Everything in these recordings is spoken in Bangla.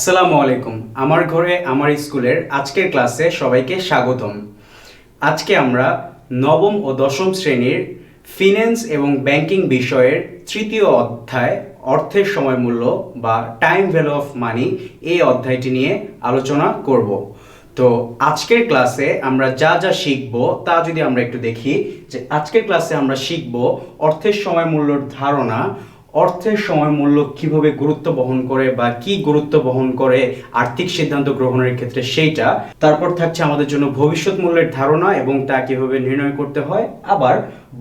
আসসালামু আলাইকুম। আমার ঘরে আমার স্কুলের আজকের ক্লাসে সবাইকে স্বাগতম। আজকে আমরা নবম ও দশম শ্রেণীর ফিন্যান্স এবং ব্যাংকিং বিষয়ের তৃতীয় অধ্যায় অর্থের সময়মূল্য বা টাইম ভ্যালু অফ মানি এই অধ্যায়টি নিয়ে আলোচনা করব। তো আজকের ক্লাসে আমরা যা যা শিখব তা যদি আমরা একটু দেখি, যে আজকের ক্লাসে আমরা শিখব অর্থের সময়মূল্যর ধারণা, অর্থের সময় মূল্য কিভাবে গুরুত্ব বহন করে বা কি গুরুত্ব বহন করে আর্থিক সিদ্ধান্ত গ্রহণের ক্ষেত্রে সেইটা। তারপর থাকছে আমাদের জন্য ভবিষ্যৎ মূল্যের ধারণা এবং তা কিভাবে নির্ণয় করতে হয়, আবার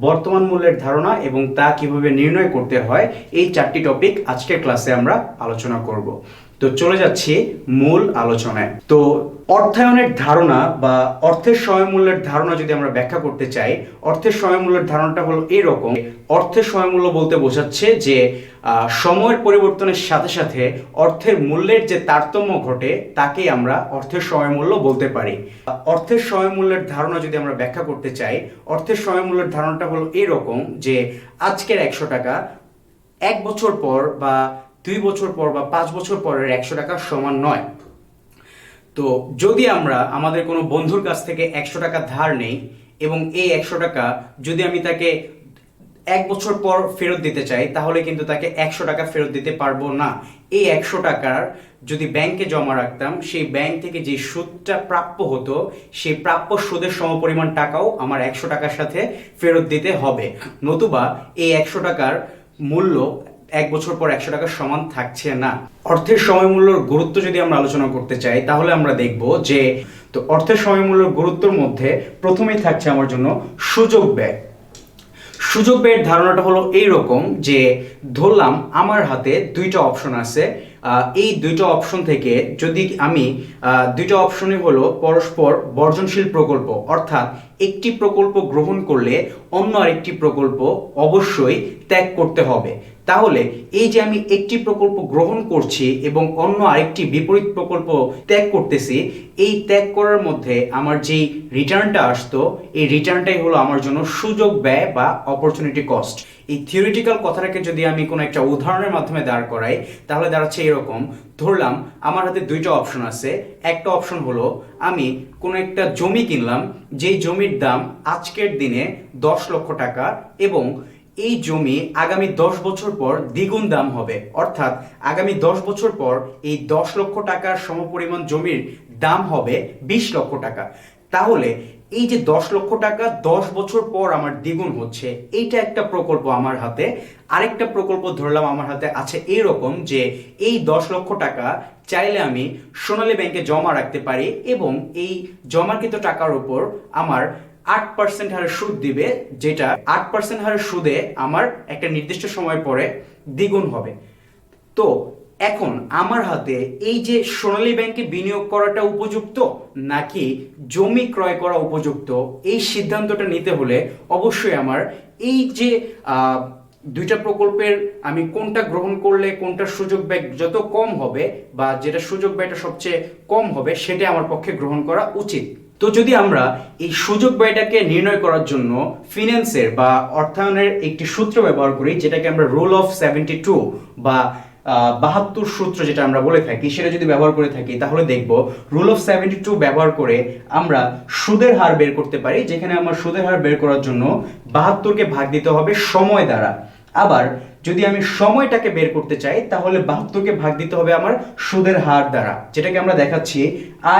বর্তমান মূল্যের ধারণা এবং তা কিভাবে নির্ণয় করতে হয়। এই চারটি টপিক আজকের ক্লাসে আমরা আলোচনা করব। তো চলে যাচ্ছি মূল আলোচনায়। তো অর্থায়নের ধারণা বা অর্থের সময়মূল্যের ধারণা যদি আমরা ব্যাখ্যা করতে চাই, অর্থের সময়মূল্যের ধারণাটা হলো এরকম। অর্থের সময়মূল্য বলতে বোঝাচ্ছে যে সময়ের পরিবর্তনের সাথে সাথে অর্থের মূল্যের যে তারতম্য ঘটে তাকেই আমরা অর্থের সময়মূল্য বলতে পারি। অর্থের সময়মূল্যের ধারণা যদি আমরা ব্যাখ্যা করতে চাই, অর্থের সময়মূল্যের ধারণাটা হলো এরকম যে আজকের 100 টাকা 1 বছর পর বা 2 বছর পর বা 5 বছর পরের 100 টাকার সমান নয়। তো যদি আমরা আমাদের কোনো বন্ধুর কাছ থেকে 100 টাকা ধার নেই এবং এই 100 টাকা যদি আমি তাকে 1 বছর পর ফেরত দিতে চাই, তাহলে কিন্তু তাকে 100 টাকা ফেরত দিতে পারবো না। এই 100 টাকার যদি ব্যাংকে জমা রাখতাম, সেই ব্যাংক থেকে যে সুদটা প্রাপ্য হতো, সেই প্রাপ্য সুদের সমপরিমাণ টাকাও আমার 100 টাকার সাথে ফেরত দিতে হবে। নতুবা এই 100 টাকার মূল্য 1 বছর পর 100 টাকার সমান থাকছে না। অর্থের সময়মূল্যর গুরুত্ব যদি আমরা আলোচনা করতে চাই, তাহলে আমরা দেখব যে তো অর্থের সময়মূল্যর গুরুত্বের মধ্যে প্রথমেই থাকছে আমার জন্য সুযোগ ব্যয়। সুযোগ ব্যয়ের ধারণাটা হলো এইরকম যে ধরলাম আমার হাতে দুইটা অপশন আছে। এই দুইটা অপশন থেকে যদি আমি দুইটা অপশনই হলো পরস্পর বর্জনশীল প্রকল্প, অর্থাৎ একটি প্রকল্প গ্রহণ করলে অন্য আরেকটি প্রকল্প অবশ্যই ত্যাগ করতে হবে। তাহলে এই যে আমি একটি প্রকল্প গ্রহণ করছি এবং অন্য আরেকটি বিপরীত প্রকল্প ত্যাগ করতেছি, এই ত্যাগ করার মধ্যে আমার যেই রিটার্নটা আসতো, এই রিটার্নটাই হলো আমার জন্য সুযোগ ব্যয় বা অপরচুনিটি কস্ট। এই থিওরিটিক্যাল কথাটাকে যদি আমি কোনো একটা উদাহরণের মাধ্যমে দাঁড় করাই, তাহলে দাঁড়াচ্ছে এরকম। ধরলাম আমার হাতে দুইটা অপশন আছে। একটা অপশন হলো আমি কোনো একটা জমি কিনলাম, যেই জমির দাম আজকের দিনে 10 লক্ষ টাকা এবং এই জমি আগামী 10 বছর পর দ্বিগুণ দাম হবে, অর্থাৎ আগামী 10 বছর পর এই 10 লক্ষ টাকার সমপরিমাণ জমির দাম হবে 20 লক্ষ টাকা। তাহলে এই যে 10 লক্ষ টাকা 10 বছর পর আমার দ্বিগুণ হচ্ছে, এইটা একটা প্রকল্প আমার হাতে। আরেকটা প্রকল্প ধরলাম আমার হাতে আছে এইরকম যে এই 10 লক্ষ টাকা চাইলে আমি সোনালী ব্যাংকে জমা রাখতে পারি এবং এই জমাকৃত টাকার উপর আমার 8% হারে সুদ দিবে, যেটা 8% হারে সুদে আমার একটা নির্দিষ্ট সময় পরে দ্বিগুণ হবে। তো এখন আমার হাতে এই যে সোনালী ব্যাংকে বিনিয়োগ করাটা উপযুক্ত নাকি জমি ক্রয় করা উপযুক্ত, এই সিদ্ধান্তটা নিতে হলে অবশ্যই আমার এই যে দুইটা প্রকল্পের আমি কোনটা গ্রহণ করলে কোনটা সুযোগ ব্যয় যত কম হবে বা যেটা সুযোগ ব্যয়টা সবচেয়ে কম হবে, সেটা আমার পক্ষে গ্রহণ করা উচিত। তো যদি আমরা এই সুযোগ ব্যয়টাকে নির্ণয় করার জন্য ফিন্যান্সের বা অর্থায়নের একটি সূত্র ব্যবহার করি, যেটাকে আমরা রুল অফ 72 বা 72 সূত্র যেটা আমরা বলে থাকি, সেটা যদি ব্যবহার করে থাকি, তাহলে দেখব রুল অফ 72 ব্যবহার করে আমরা সুদের হার বের করতে পারি, যেখানে আমার সুদের হার বের করার জন্য 72কে ভাগ দিতে হবে সময় দ্বারা। আবার যদি আমি সময়টাকে বের করতে চাই, তাহলে 72কে ভাগ দিতে হবে আমার সুদের হার দ্বারা, যেটাকে আমরা দেখাচ্ছি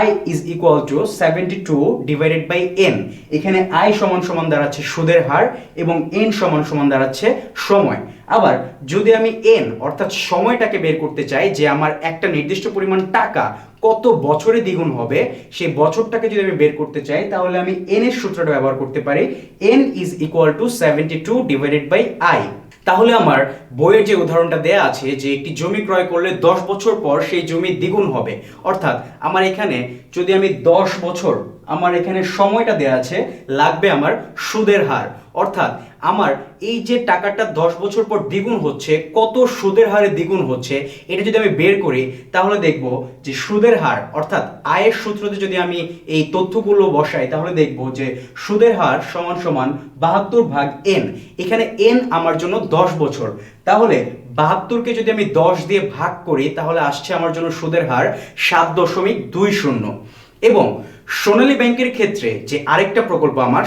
I is equal to 72 divided by n। এখানে I সমান সমান দাঁড়াচ্ছে সুদের হার এবং n সমান সমান দাঁড়াচ্ছে সময়। আবার যদি আমি n অর্থাৎ সময়টাকে বের করতে চাই, যে আমার একটা নির্দিষ্ট পরিমাণ টাকা কত বছরে দ্বিগুণ হবে, সেই বছরটাকে যদি আমি বের করতে চাই, তাহলে আমি n এর সূত্রটা ব্যবহার করতে পারি, n is equal to 72 divided by I। তাহলে আমার বইয়ের যে উদাহরণটা দেয়া আছে যে একটি জমি ক্রয় করলে 10 বছর পর সেই জমি দ্বিগুণ হবে, অর্থাৎ আমার এখানে যদি আমি 10 বছর আমার এখানে সময়টা দেয়া আছে, লাগবে আমার সুদের হার, অর্থাৎ আমার এই যে টাকাটা 10 বছর পর দ্বিগুণ হচ্ছে, কত সুদের হারে দ্বিগুণ হচ্ছে, এটা যদি আমি বের করি তাহলে দেখব যে সুদের হার অর্থাৎ আয়ের সূত্রতে যদি আমি এই তথ্যগুলো বসাই তাহলে দেখব যে সুদের হার সমান সমান 72/n। এখানে n আমার জন্য 10 বছর, তাহলে 72কে যদি আমি 10 দিয়ে ভাগ করি তাহলে আসছে আমার জন্য সুদের হার 7.20। এবং সোনালী ব্যাংকের ক্ষেত্রে যে আরেকটা প্রকল্প আমার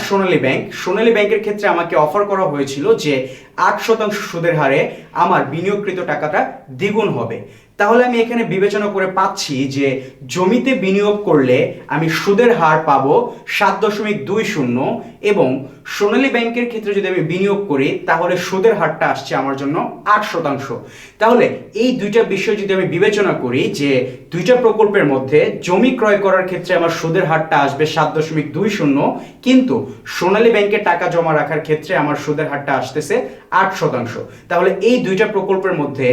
সোনালী ব্যাংকের ক্ষেত্রে আমাকে অফার করা হয়েছিল যে 8% সুদের হারে আমার বিনিয়োগকৃত টাকাটা দ্বিগুণ হবে। তাহলে আমি এখানে বিবেচনা করে পাচ্ছি যে জমিতে বিনিয়োগ করলে আমি সুদের হার পাবো 7.20 এবং সোনালী ব্যাংকের ক্ষেত্রে যদি আমি বিনিয়োগ করি তাহলে সুদের হারটা আসছে আমার জন্য 8%। তাহলে এই দুইটা বিষয় যদি আমি বিবেচনা করি যে দুইটা প্রকল্পের মধ্যে জমি ক্রয় করার ক্ষেত্রে আমার সুদের হারটা আসবে 7.20, কিন্তু সোনালী ব্যাংকে টাকা জমা রাখার ক্ষেত্রে আমার সুদের হারটা আসতেছে 8%। তাহলে এই দুইটা প্রকল্পের মধ্যে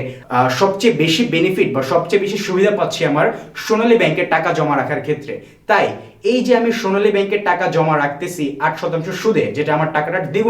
সবচেয়ে বেশি বেনিফিট বা সবচেয়ে বেশি সুবিধা পাচ্ছি আমার সোনালী ব্যাংকে টাকা জমা রাখার ক্ষেত্রে। তাই এই যে আমি সোনালী ব্যাংকে টাকা জমা রাখতেছি 8% সুদে, যেটা আমার টাকাটা দ্বিগুণ